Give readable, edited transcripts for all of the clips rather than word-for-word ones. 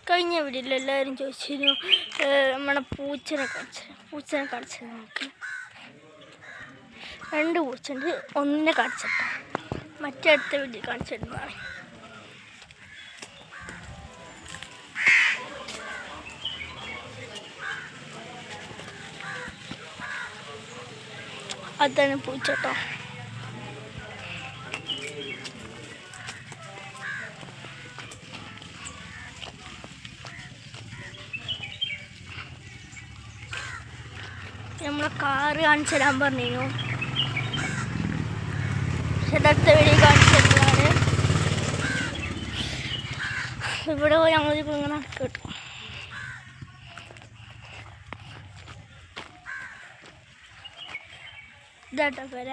കഴിഞ്ഞ വീഡിയോയിൽ എല്ലാവരും ചോദിച്ചിരുന്നു നമ്മുടെ പൂച്ചനെ കാണിച്ചത് നമുക്ക് 2 പൂച്ചുണ്ട്. ഒന്നിനെ കാണിച്ചിട്ടോ മറ്റേ അടുത്ത വീഡിയോ കാണിച്ചിരുന്നതാണ്. അതാണ് പൂച്ചട്ടോ. നമ്മളെ കാറ് കാണിച്ചു തരാൻ പറഞ്ഞു. അടുത്ത വീഡിയോ കാണിച്ചു തരുന്നതാണ്. ഇവിടെ ഞങ്ങളിപ്പോൾ ഇങ്ങനെ കിട്ടും. ഇതാട്ടോ പേര.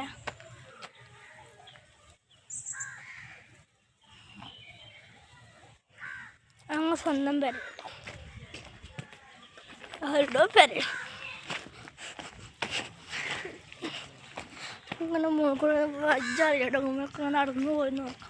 ഞങ്ങൾ സ്വന്തം പേര അവരുടെ പേര. ഇങ്ങനെ മുകളിൽ വജ്ജാലിടങ്ങുമ്പോൾ നടന്നു പോയി നോക്കാം.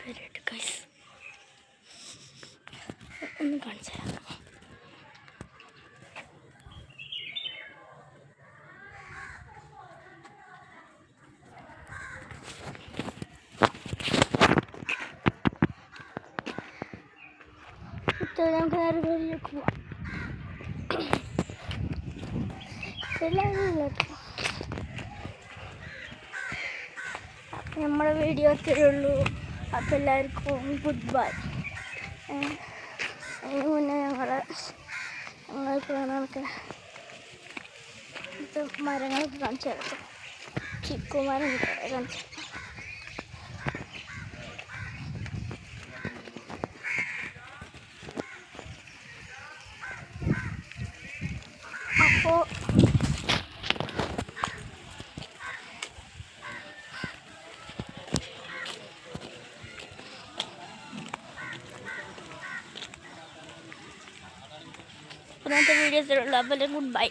പേരായിട്ട് കൈസ് ഒന്ന് കാണിച്ചു തരാം. നമുക്ക് നേരെ വീട്ടിലേക്ക് പോവാം. അപ്പം നമ്മുടെ വീഡിയോ അത്രയേ ഉള്ളൂ. അപ്പം എല്ലാവർക്കും ഗുഡ് ബൈ. അതിന് മുന്നേ ഞങ്ങൾക്ക് നമുക്ക് മരങ്ങളൊക്കെ കാണിച്ചു തരാം. ചിക്കുമരം കാണിച്ചു. അപ്പോൾ ഇന്നത്തെ വീഡിയോസിലുള്ള അപ്പോൾ ഗുഡ് ബൈ.